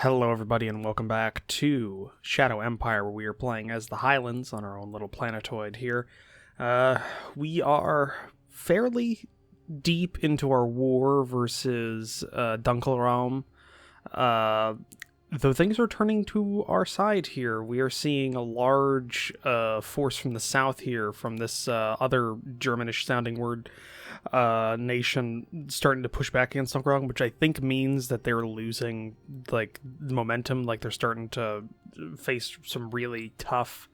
Hello, everybody, and welcome back to Shadow Empire, where we are playing as the Highlands on our own little planetoid here. We are fairly deep into our war versus Dunkelraum. Though things are turning to our side here, we are seeing a large force from the south here, from this other Germanish-sounding word nation starting to push back against Dunkelraum, which I think means that they're losing like momentum, like they're starting to face some really tough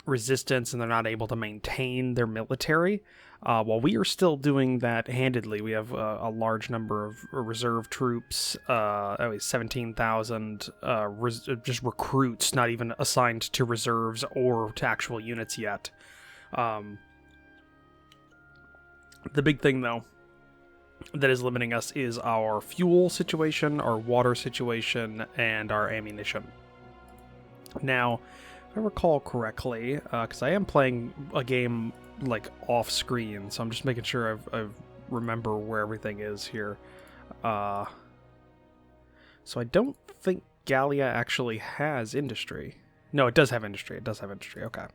resistance, and they're not able to maintain their military. While we are still doing that handedly, we have a large number of reserve troops, 17,000 just recruits, not even assigned to reserves or to actual units yet. The big thing, though, that is limiting us is our fuel situation, our water situation, and our ammunition. Now, if I recall correctly, because I am playing a game like off screen, so I'm just making sure I remember where everything is here. So I don't think Gallia actually has industry. No, it does have industry. It does have industry. Okay.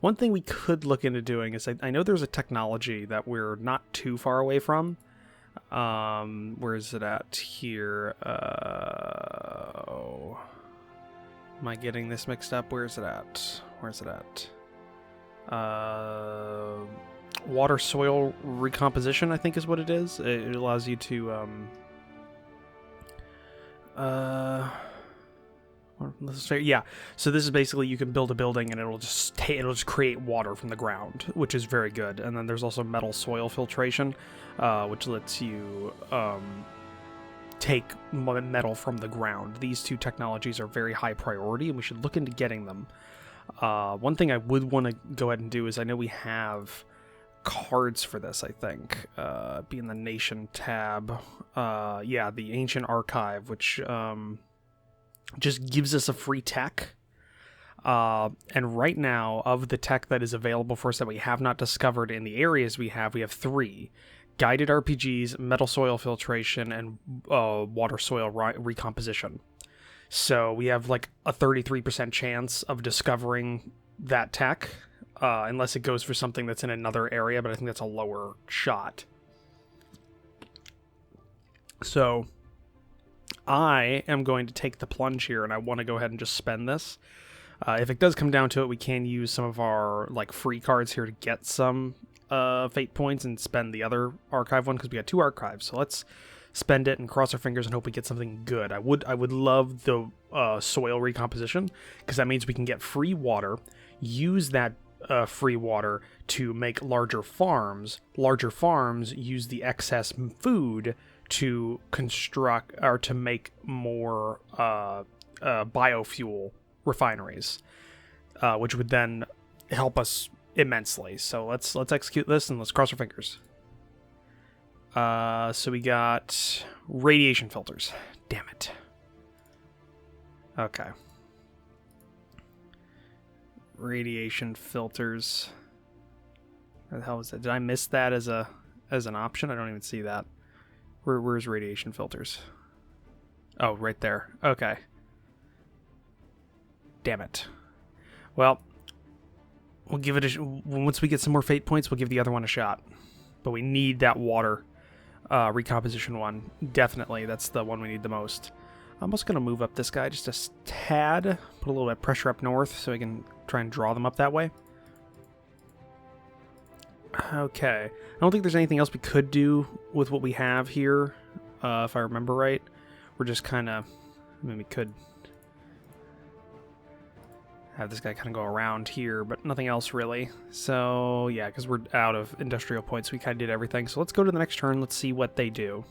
One thing we could look into doing is I know there's a technology that we're not too far away from. Where is it at here? Am I getting this mixed up? Where is it at? Water soil recomposition, I think is what it is. It allows you to yeah, so this is basically you can build a building and it'll just create water from the ground, which is very good. And then there's also metal soil filtration, which lets you take metal from the ground. These two technologies are very high priority, and we should look into getting them. One thing I would want to go ahead and do is I know we have cards for this, I think. Be in the Nation tab. Yeah, the Ancient Archive, which just gives us a free tech. And right now, of the tech that is available for us that we have not discovered in the areas we have 3. Guided RPGs, metal soil filtration, and water soil recomposition. So we have like a 33% chance of discovering that tech, unless it goes for something that's in another area, but I think that's a lower shot. So I am going to take the plunge here, and I want to go ahead and just spend this. If it does come down to it, we can use some of our like free cards here to get some fate points and spend the other archive one, because we got 2 archives. So let's spend it and cross our fingers and hope we get something good. I would love the soil recomposition, because that means we can get free water, use that free water to make larger farms. Larger farms use the excess food to construct or to make more biofuel refineries, which would then help us immensely. So let's execute this and let's cross our fingers. So we got radiation filters. Damn it. Okay. Radiation filters. Where the hell was that? Did I miss that as an option? I don't even see that. Where's radiation filters? Oh, right there. Okay. Damn it. Well, we'll give it once we get some more fate points, we'll give the other one a shot. But we need that water recomposition one. Definitely, that's the one we need the most. I'm also going to move up this guy just a tad, put a little bit of pressure up north so we can try and draw them up that way. Okay. I don't think there's anything else we could do with what we have here, if I remember right. We're just kind of... I mean, we could have this guy kind of go around here, but nothing else really. So, yeah, because we're out of industrial points, we kind of did everything. So let's go to the next turn. Let's see what they do.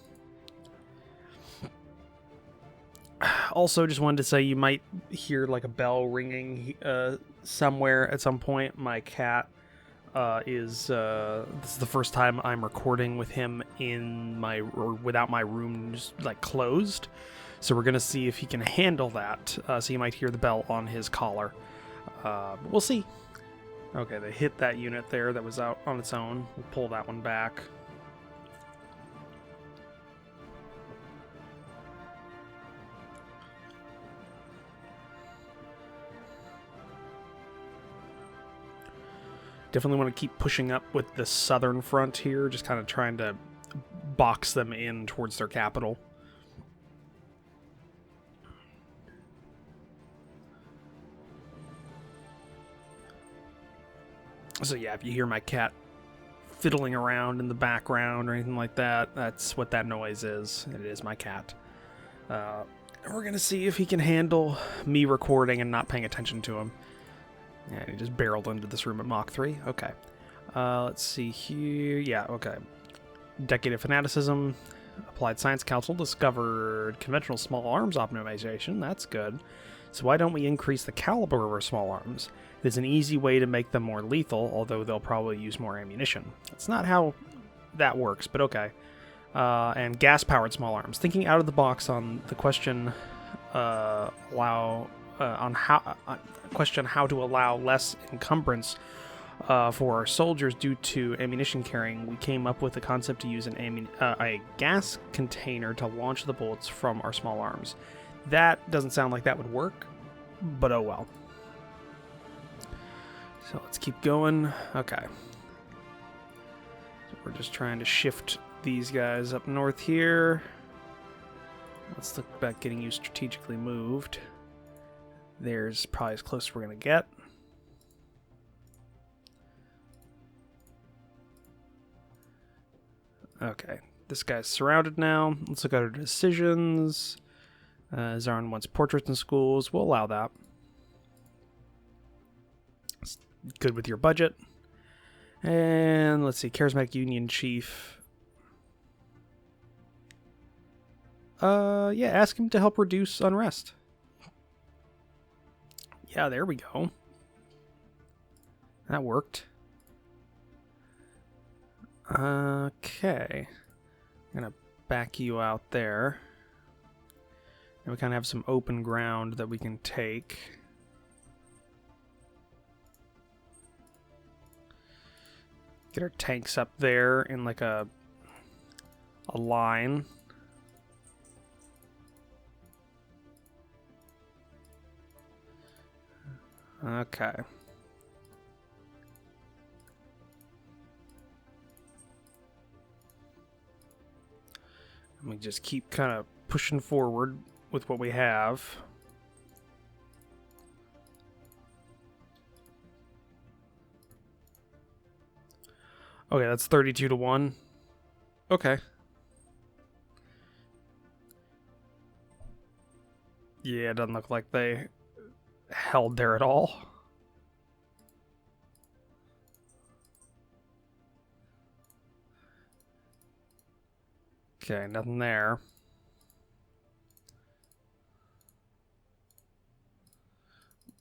Also, just wanted to say you might hear like a bell ringing somewhere at some point. My cat this is the first time I'm recording with him without my room just like closed. So we're gonna see if he can handle that. So you might hear the bell on his collar. But we'll see. Okay, they hit that unit there that was out on its own. We'll pull that one back. Definitely want to keep pushing up with the southern front here, just kind of trying to box them in towards their capital. So yeah, if you hear my cat fiddling around in the background or anything like that, that's what that noise is. It is my cat. We're going to see if he can handle me recording and not paying attention to him. Yeah, he just barreled into this room at Mach 3. Okay. Let's see here. Yeah, okay. Decade of Fanaticism. Applied Science Council discovered conventional small arms optimization. That's good. So why don't we increase the caliber of our small arms? There's an easy way to make them more lethal, although they'll probably use more ammunition. That's not how that works, but okay. And gas-powered small arms. Thinking out of the box on the question how to allow less encumbrance for our soldiers due to ammunition carrying, we came up with the concept to use a gas container to launch the bullets from our small arms. That doesn't sound like that would work, but oh well. So let's keep going. Okay. So we're just trying to shift these guys up north here. Let's look about getting you strategically moved. There's probably as close as we're going to get. Okay, this guy's surrounded now. Let's look at our decisions. Zarin wants portraits in schools. We'll allow that. It's good with your budget. And let's see, Charismatic Union Chief. Yeah, ask him to help reduce unrest. Yeah, there we go. That worked. Okay. I'm gonna back you out there. And we kind of have some open ground that we can take. Get our tanks up there in like a line. Okay. And we just keep kind of pushing forward with what we have. Okay, that's 32 to 1. Okay. Yeah, it doesn't look like they held there at all. Okay, nothing there.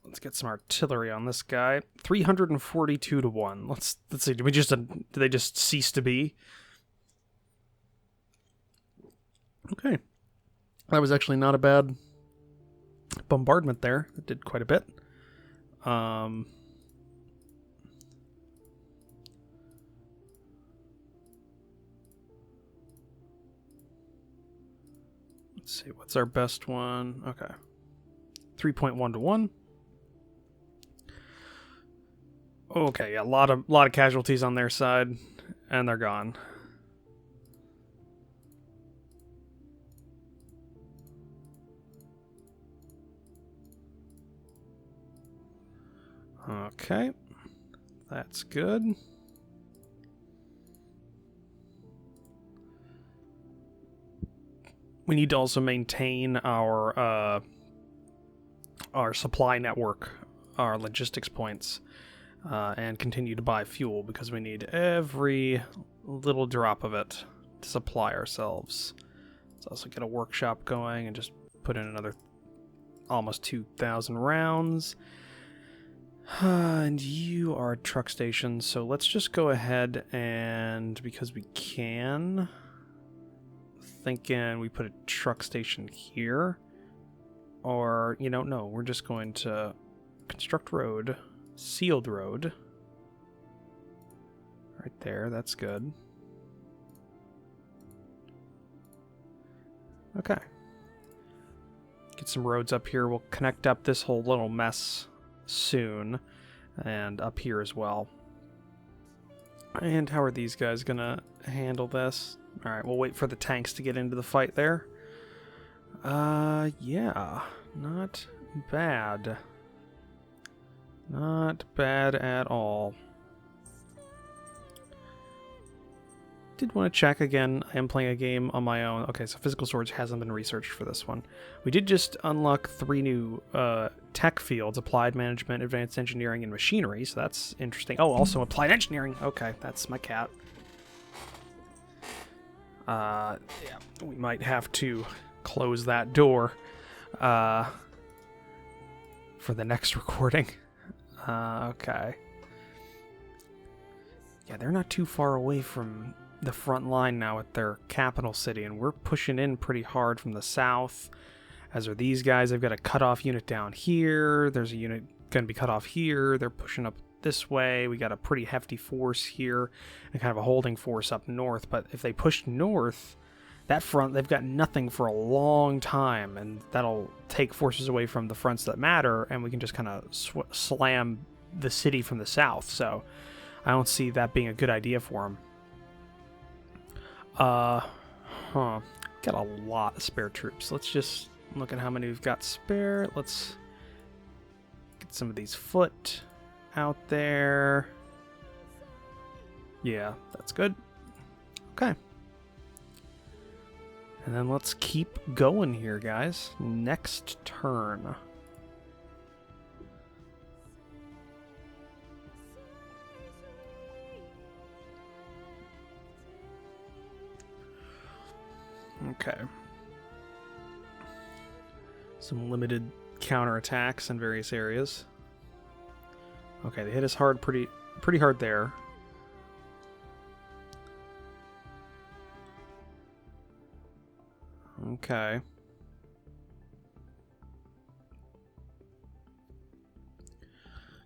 Let's get some artillery on this guy. 342 to 1. Let's see. Did they just cease to be? Okay. That was actually not a bad bombardment there. It did quite a bit. Let's see, what's our best one? Okay. 3.1 to 1. Okay, a lot of casualties on their side, and they're gone. Okay, that's good. We need to also maintain our supply network, our logistics points. And continue to buy fuel because we need every little drop of it to supply ourselves. Let's also get a workshop going and just put in another almost 2,000 rounds. And you are a truck station, so let's just go ahead and, because we can, thinking we put a truck station here. Or, no, we're just going to construct road. Sealed road. Right there, that's good. Okay. Get some roads up here. We'll connect up this whole little mess soon. And up here as well. And how are these guys gonna handle this? Alright, we'll wait for the tanks to get into the fight there. Yeah. Not bad. Not bad at all. Did want to check again. I am playing a game on my own. Okay, so physical storage hasn't been researched for this one. We did just unlock 3 new tech fields: applied management, advanced engineering, and machinery. So that's interesting. Oh, also applied engineering. Okay, that's my cat. Yeah, we might have to close that door for the next recording. Okay. Yeah, they're not too far away from the front line now at their capital city, and we're pushing in pretty hard from the south, as are these guys. They've got a cutoff unit down here. There's a unit going to be cut off here. They're pushing up this way. We got a pretty hefty force here and kind of a holding force up north. But if they push north, that front, they've got nothing for a long time, and that'll take forces away from the fronts that matter, and we can just kind of slam the city from the south. So I don't see that being a good idea for them. Got a lot of spare troops. Let's just look at how many we've got spare. Let's get some of these foot out there. Yeah, that's good. Okay. And then let's keep going here, guys. Next turn. Okay. Some limited counterattacks in various areas. Okay, they hit us hard, pretty hard there. Okay.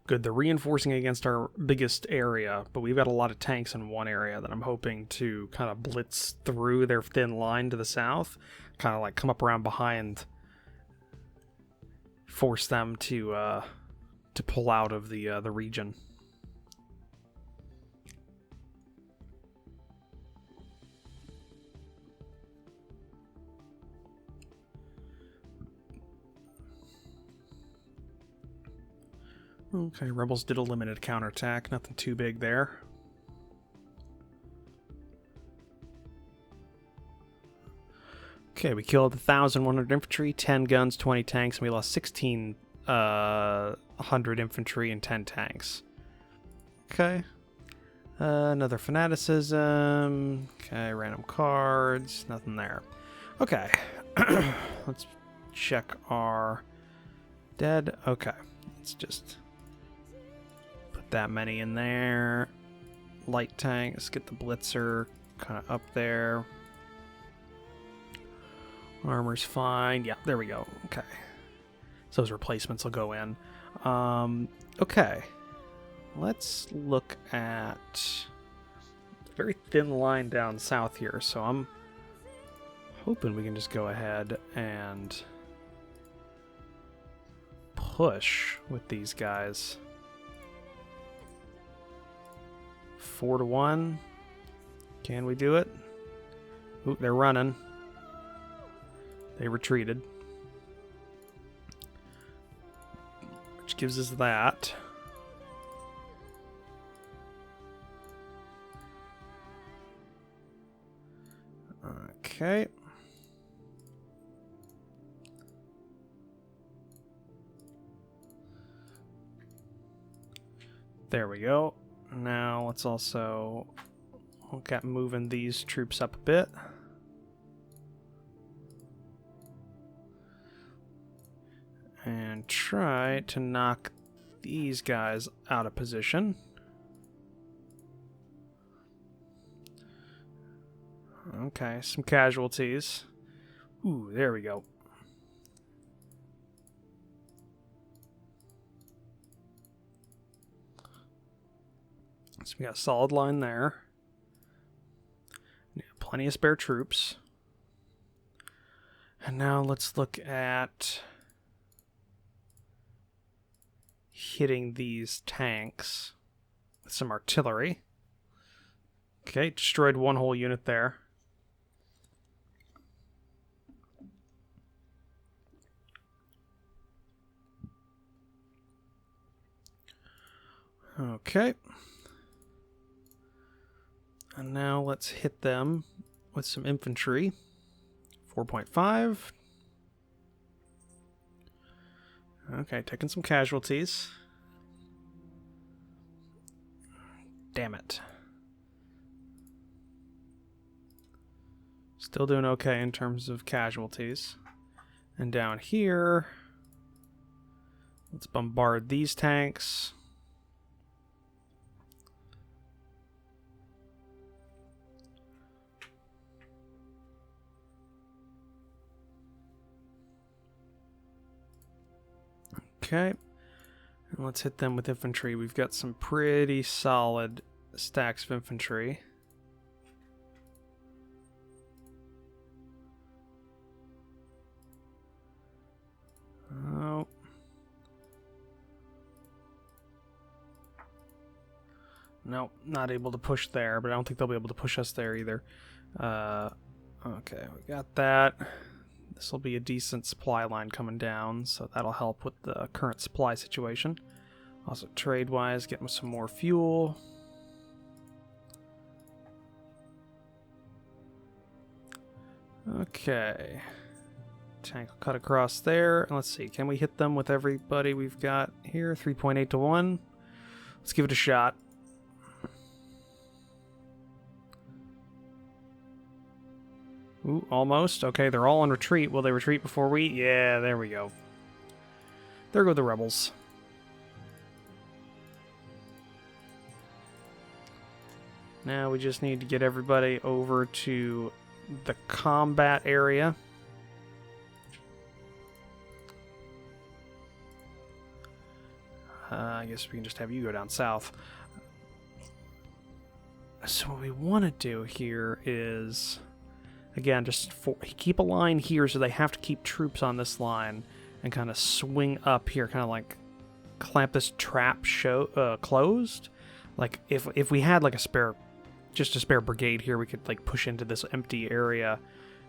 Good, they're reinforcing against our biggest area, but we've got a lot of tanks in one area that I'm hoping to kind of blitz through their thin line to the south, kind of like come up around behind, force them to pull out of the region. Okay, rebels did a limited counterattack, nothing too big there. Okay, we killed 1,100 infantry, 10 guns, 20 tanks, and we lost 1,600 infantry and 10 tanks. Okay. Another fanaticism. Okay, random cards, nothing there. Okay. Let's check our dead. Okay, let's just that many in there. Light tanks, get the blitzer kind of up there. Armor's fine. Yeah, there we go. Okay. So those replacements will go in. Okay. Let's look at a very thin line down south here. So I'm hoping we can just go ahead and push with these guys. 4-1. Can we do it? Ooh, they're running. They retreated. Which gives us that. Okay. There we go. Now let's also look at moving these troops up a bit. And try to knock these guys out of position. Okay, some casualties. Ooh, there we go. So we got a solid line there. Yeah, plenty of spare troops. And now let's look at hitting these tanks with some artillery. Okay, destroyed one whole unit there. Okay. And now let's hit them with some infantry. 4.5. Okay, taking some casualties. Damn it. Still doing okay in terms of casualties. And down here, let's bombard these tanks. Okay, and let's hit them with infantry. We've got some pretty solid stacks of infantry. Oh. No, not able to push there, but I don't think they'll be able to push us there either. Okay, we got that. This will be a decent supply line coming down, so that'll help with the current supply situation. Also, trade-wise, getting some more fuel. Okay. Tank will cut across there. Let's see, can we hit them with everybody we've got here? 3.8 to 1. Let's give it a shot. Ooh, almost. Okay, they're all in retreat. Will they retreat before we? Yeah, there we go. There go the rebels. Now we just need to get everybody over to the combat area. I guess we can just have you go down south. So what we want to do here is... Again, just keep a line here so they have to keep troops on this line and kind of swing up here, kind of like clamp this trap closed. Like if we had like a spare brigade here, we could like push into this empty area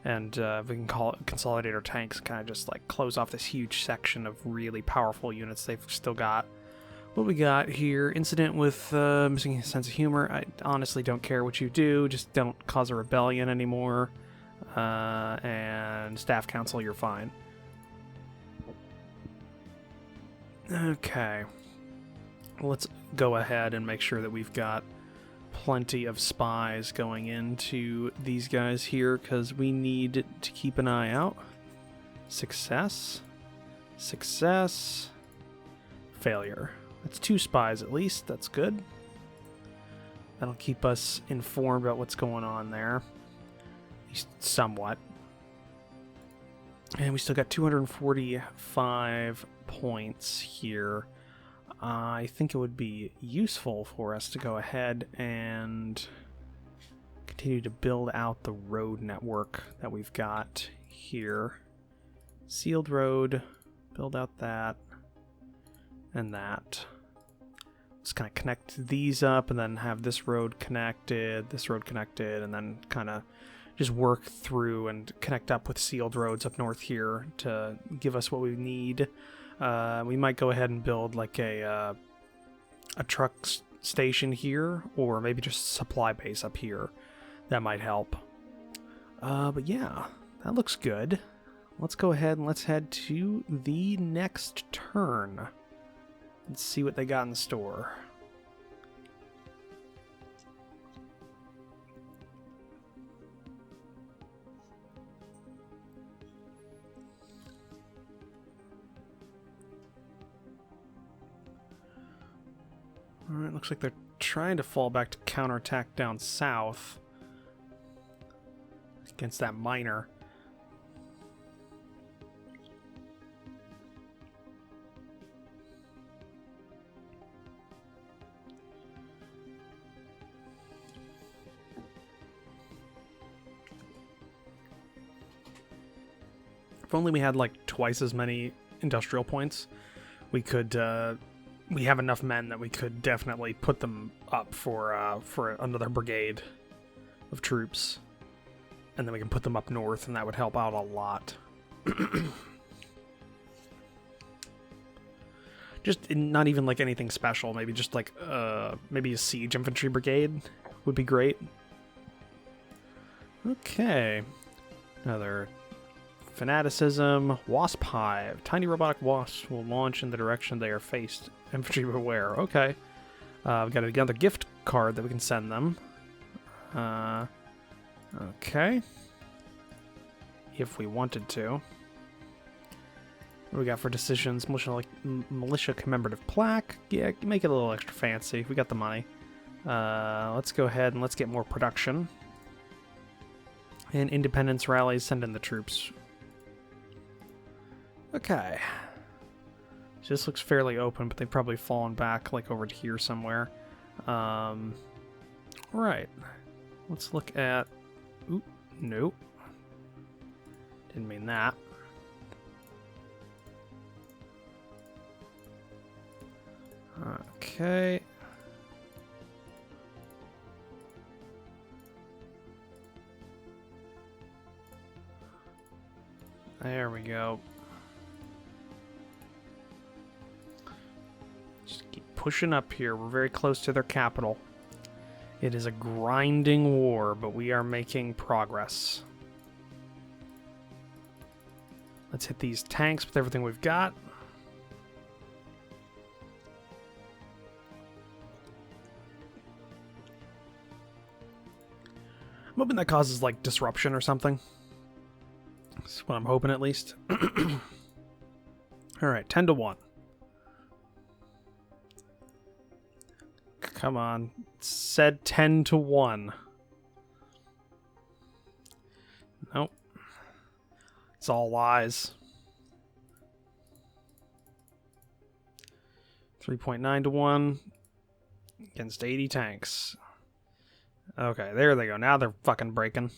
and we can consolidate our tanks, kind of just like close off this huge section of really powerful units they've still got. What we got here, incident with missing a sense of humor. I honestly don't care what you do, just don't cause a rebellion anymore. And staff council, you're fine. Okay. Let's go ahead and make sure that we've got plenty of spies going into these guys here, because we need to keep an eye out. Success. Success. Failure. That's 2 spies at least. That's good. That'll keep us informed about what's going on there. Somewhat. And we still got 245 points here. I think it would be useful for us to go ahead and continue to build out the road network that we've got here. Sealed road, build out that, and that. Just kind of connect these up and then have this road connected, and then kind of just work through and connect up with sealed roads up north here to give us what we need. We might go ahead and build like a truck station here, or maybe just a supply base up here. That might help. But yeah, that looks good. Let's go ahead and let's head to the next turn. Let's see what they got in store. Alright, looks like they're trying to fall back to counterattack down south against that miner. If only we had like twice as many industrial points, we could we have enough men that we could definitely put them up for another brigade of troops. And then we can put them up north, and that would help out a lot. Just not even like anything special. Maybe just like maybe a siege infantry brigade would be great. Okay. Another fanaticism. Wasp hive. Tiny robotic wasps will launch in the direction they are faced. Infantry beware. Okay. We've got another gift card that we can send them. Okay. If we wanted to. What do we got for decisions? Militia commemorative plaque. Yeah, make it a little extra fancy. We got the money. Let's go ahead and let's get more production. And independence rallies, send in the troops. Okay. So this looks fairly open, but they've probably fallen back like over to here somewhere. Right. Let's look at... Oop, nope. Didn't mean that. Okay. There we go. Just keep pushing up here. We're very close to their capital. It is a grinding war, but we are making progress. Let's hit these tanks with everything we've got. I'm hoping that causes, like, disruption or something. That's what I'm hoping, at least. Alright, 10 to 1. Come on. It said 10 to 1. Nope. It's all lies. 3.9 to 1 against 80 tanks. Okay, there they go. Now they're fucking breaking.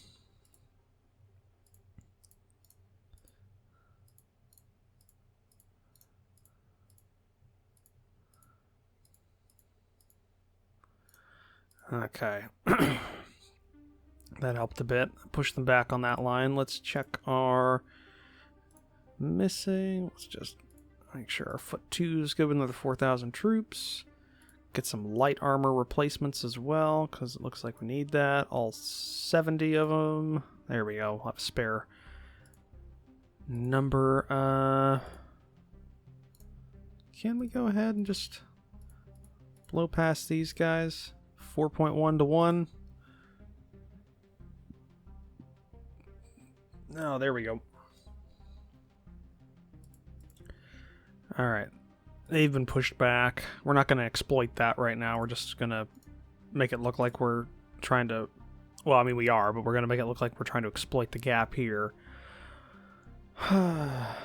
Okay. That helped a bit. Push them back on that line. Let's check our missing. Let's just make sure our foot 2 is good with another 4,000 troops. Get some light armor replacements as well, because it looks like we need that. All 70 of them. There we go. We'll have a spare number. Can we go ahead and just blow past these guys? 4.1 to 1. Oh, there we go. Alright. They've been pushed back. We're not going to exploit that right now. We're just going to make it look like we're trying to... Well, I mean, we are, but we're going to make it look like we're trying to exploit the gap here. Yeah,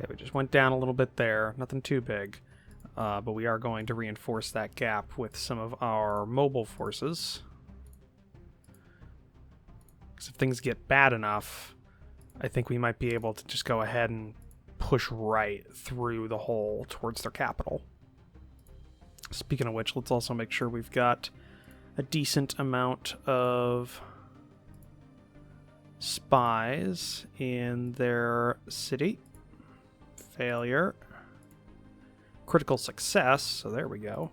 we just went down a little bit there. Nothing too big. But we are going to reinforce that gap with some of our mobile forces. Because if things get bad enough, I think we might be able to just go ahead and push right through the hole towards their capital. Speaking of which, let's also make sure we've got a decent amount of spies in their city. Failure. Critical success, so there we go.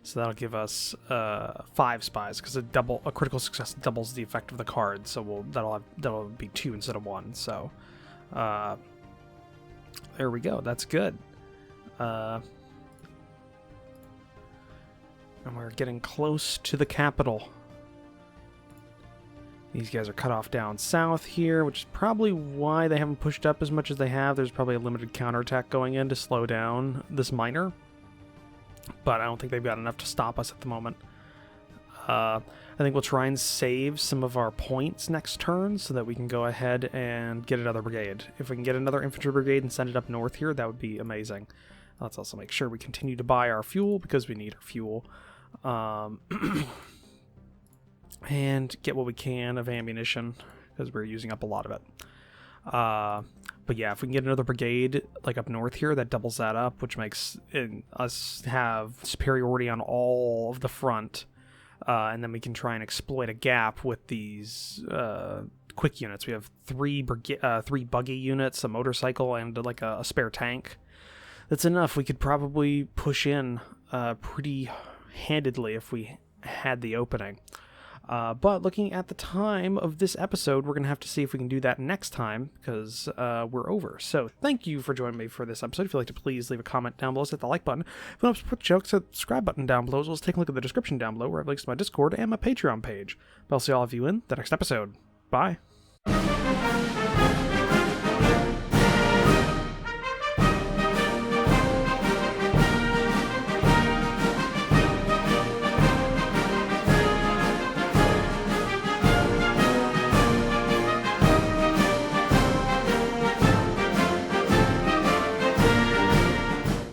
So that'll give us 5 spies, because a critical success doubles the effect of the card. So that'll be 2 instead of 1. So there we go. That's good. And we're getting close to the capital. These guys are cut off down south here, which is probably why they haven't pushed up as much as they have. There's probably a limited counterattack going in to slow down this miner. But I don't think they've got enough to stop us at the moment. I think we'll try and save some of our points next turn so that we can go ahead and get another brigade. If we can get another infantry brigade and send it up north here, that would be amazing. Let's also make sure we continue to buy our fuel because we need our fuel. And get what we can of ammunition because we're using up a lot of it. But yeah, if we can get another brigade like up north here, that doubles that up, which makes us have superiority on all of the front. And then we can try and exploit a gap with these quick units. We have three buggy units, a motorcycle, and like a spare tank. That's enough. We could probably push in pretty handedly if we had the opening. But looking at the time of this episode, we're going to have to see if we can do that next time, because we're over. So thank you for joining me for this episode. If you'd like to, please leave a comment down below, hit the like button. If you want to support the show, hit the subscribe button down below, as well as take a look at the description down below, where I have links to my Discord and my Patreon page. But I'll see all of you in the next episode. Bye.